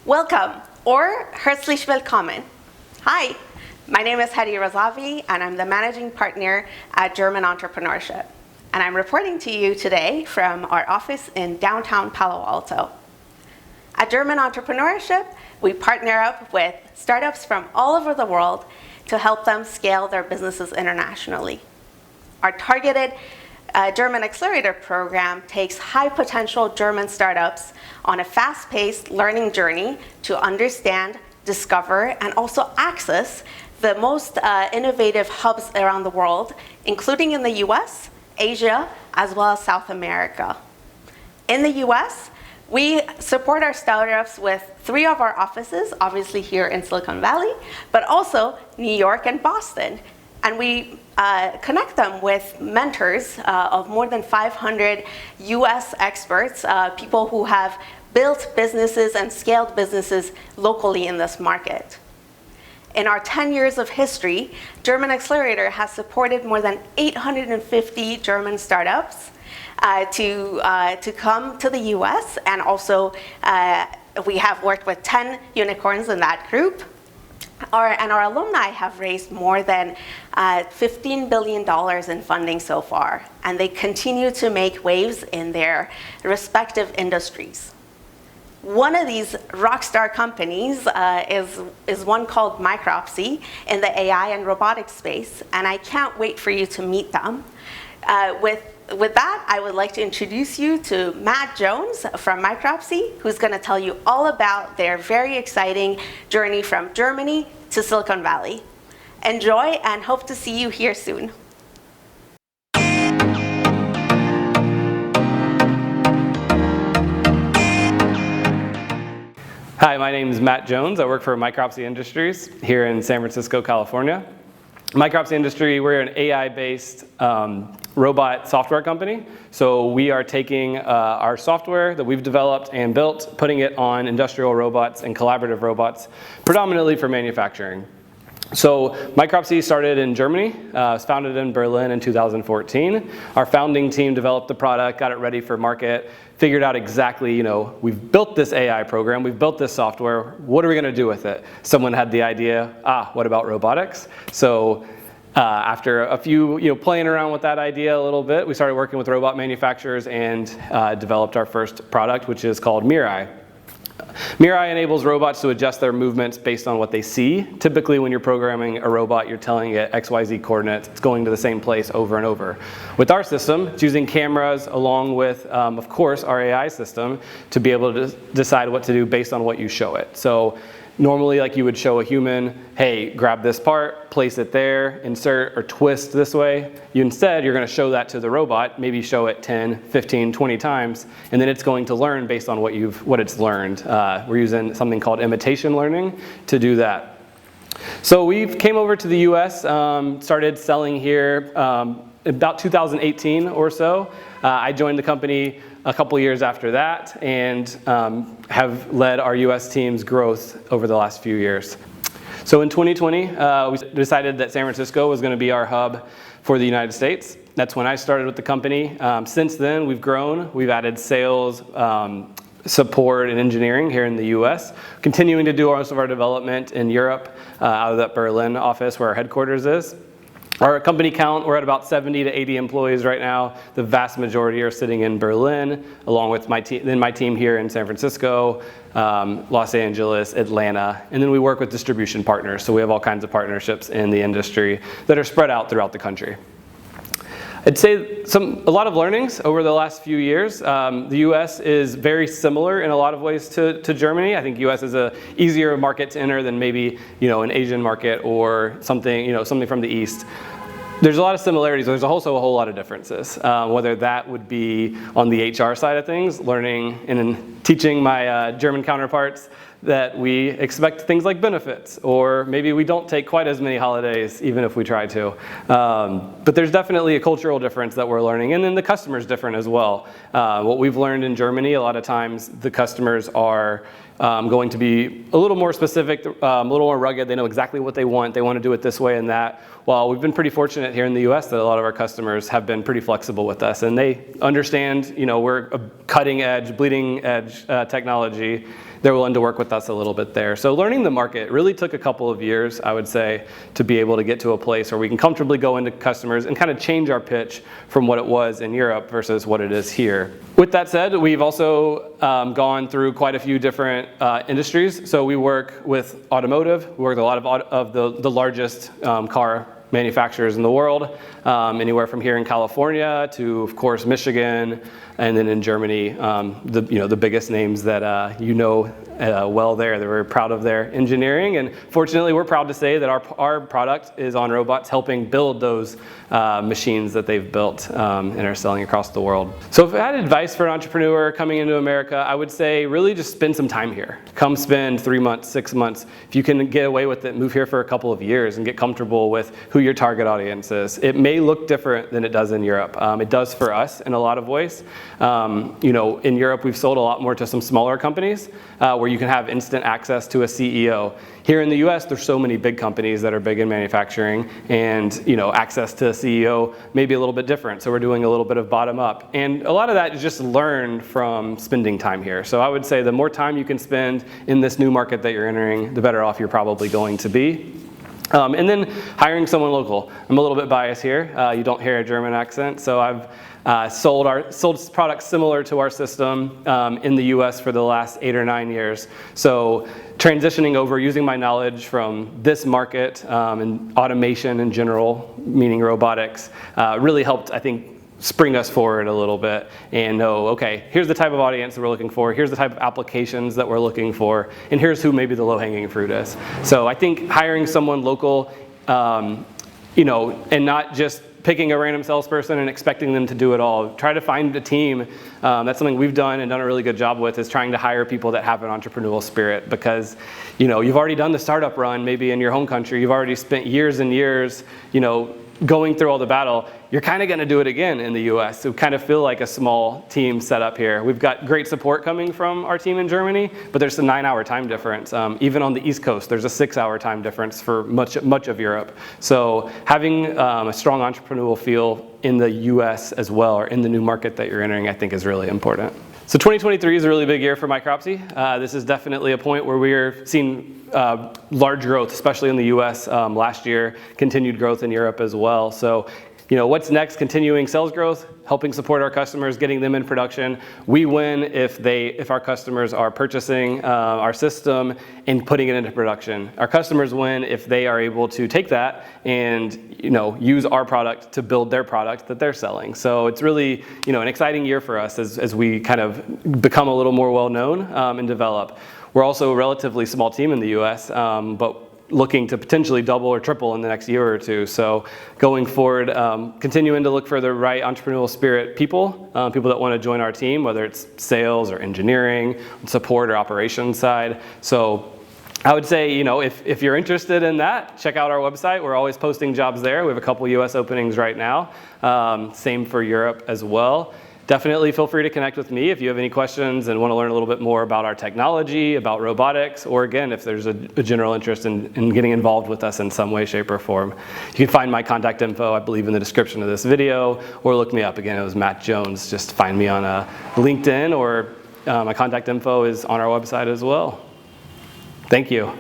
Welcome, or herzlich willkommen. Hi, my name is Hedy Razavi, and I'm the managing partner at German Entrepreneurship. And I'm reporting to you today from our office in downtown Palo Alto. At German Entrepreneurship, we partner up with startups from all over the world to help them scale their businesses internationally. Our targeted German Accelerator program takes high-potential German startups on a fast-paced learning journey to understand, discover, and also access the most innovative hubs around the world, including in the US, Asia, as well as South America. In the US, we support our startups with 3 of our offices, obviously here in Silicon Valley, but also New York and Boston. And we connect them with mentors of more than 500 US experts, people who have built businesses and scaled businesses locally in this market. In our 10 years of history, German Accelerator has supported more than 850 German startups to come to the US, and also we have worked with 10 unicorns in that group. Our alumni have raised more than $15 billion in funding so far, and they continue to make waves in their respective industries. One of these rockstar companies is one called Micropsi in the AI and robotics space, and I can't wait for you to meet them. With that, I would like to introduce you to Matt Jones from Micropsi, who's going to tell you all about their very exciting journey from Germany to Silicon Valley. Enjoy, and hope to see you here soon. Hi, my name is Matt Jones. I work for Micropsi Industries here in San Francisco, California. Micropsi Industry, we're an AI-based robot software company. So we are taking our software that we've developed and built, putting it on industrial robots and collaborative robots, predominantly for manufacturing. So Micropsi started in Germany. It was founded in Berlin in 2014. Our founding team developed the product, got it ready for market, figured out exactly, we've built this AI program, we've built this software, what are we going to do with it? Someone had the idea, what about robotics? So after a few, playing around with that idea a little bit, we started working with robot manufacturers and developed our first product, which is called Mirai. Mirai enables robots to adjust their movements based on what they see. Typically, when you're programming a robot, you're telling it XYZ coordinates. It's going to the same place over and over. With our system, it's using cameras along with, of course, our AI system to be able to decide what to do based on what you show it. So normally, like you would show a human, hey, grab this part, place it there, insert or twist this way. Instead, you're going to show that to the robot, maybe show it 10, 15, 20 times, and then it's going to learn based on what it's learned. We're using something called imitation learning to do that. So we came over to the US, started selling here about 2018 or so. I joined the company a couple years after that, and have led our US team's growth over the last few years. So in 2020, we decided that San Francisco was going to be our hub for the United States. That's when I started with the company. Since then, we've grown. We've added sales, support, and engineering here in the US, continuing to do most of our development in Europe, out of that Berlin office where our headquarters is. Our company count, we're at about 70 to 80 employees right now. The vast majority are sitting in Berlin, along with my team here in San Francisco, Los Angeles, Atlanta, and then we work with distribution partners. So we have all kinds of partnerships in the industry that are spread out throughout the country. I'd say a lot of learnings over the last few years. The US is very similar in a lot of ways to Germany. I think US is an easier market to enter than maybe an Asian market or something something from the East. There's a lot of similarities. There's also a whole lot of differences. Whether that would be on the HR side of things, learning and teaching my German counterparts that we expect things like benefits, or maybe we don't take quite as many holidays even if we try to. But there's definitely a cultural difference that we're learning, and then the customer's different as well. What we've learned in Germany, a lot of times the customers are going to be a little more specific, a little more rugged. They know exactly what they want. They want to do it this way and that. While we've been pretty fortunate here in the US that a lot of our customers have been pretty flexible with us, and they understand, we're a cutting edge, bleeding edge technology. They're willing to work with us a little bit there. So learning the market really took a couple of years, I would say, to be able to get to a place where we can comfortably go into customers and kind of change our pitch from what it was in Europe versus what it is here. With that said, we've also gone through quite a few different industries. So we work with automotive. We work with a lot of the largest car manufacturers in the world, anywhere from here in California to, of course, Michigan, and then in Germany, the biggest names that well there. They're very proud of their engineering, and fortunately, we're proud to say that our product is on robots, helping build those machines that they've built and are selling across the world. So if I had advice for an entrepreneur coming into America, I would say really just spend some time here. Come spend 3 months, 6 months. If you can get away with it, move here for a couple of years and get comfortable with who your target audience is. It may look different than it does in Europe. It does for us in a lot of ways. In Europe, we've sold a lot more to some smaller companies where you can have instant access to a CEO. Here in the US, there's so many big companies that are big in manufacturing, and access to a CEO may be a little bit different. So we're doing a little bit of bottom up. And a lot of that is just learned from spending time here. So I would say the more time you can spend in this new market that you're entering, the better off you're probably going to be. And then hiring someone local. I'm a little bit biased here. You don't hear a German accent. So I've sold products similar to our system in the US for the last 8 or 9 years. So transitioning over, using my knowledge from this market and automation in general, meaning robotics, really helped, I think, spring us forward a little bit and know, okay, here's the type of audience that we're looking for, here's the type of applications that we're looking for, and here's who maybe the low-hanging fruit is. So I think hiring someone local, and not just picking a random salesperson and expecting them to do it all. Try to find a team. That's something we've done and done a really good job with, is trying to hire people that have an entrepreneurial spirit, because you've already done the startup run maybe in your home country. You've already spent years and years, going through all the battle. You're kind of going to do it again in the US. So kind of feel like a small team set up here. We've got great support coming from our team in Germany, but there's a 9-hour time difference. Even on the East Coast, there's a 6-hour time difference for much of Europe. So having a strong entrepreneurial feel in the US as well, or in the new market that you're entering, I think is really important. So 2023 is a really big year for Micropsi. This is definitely a point where we're seeing large growth, especially in the US last year, continued growth in Europe as well. So, what's next? Continuing sales growth, helping support our customers, getting them in production. We win if our customers are purchasing our system and putting it into production. Our customers win if they are able to take that and use our product to build their product that they're selling. So it's really an exciting year for us as we kind of become a little more well known and develop. We're also a relatively small team in the US, but looking to potentially double or triple in the next year or two. So going forward, continuing to look for the right entrepreneurial spirit people that want to join our team, whether it's sales or engineering, support or operations side. So I would say, if you're interested in that, check out our website. We're always posting jobs there. We have a couple US openings right now. Same for Europe as well. Definitely feel free to connect with me if you have any questions and want to learn a little bit more about our technology, about robotics, or again, if there's a general interest in getting involved with us in some way, shape, or form. You can find my contact info, I believe, in the description of this video, or look me up. Again, it was Matt Jones. Just find me on LinkedIn, or my contact info is on our website as well. Thank you.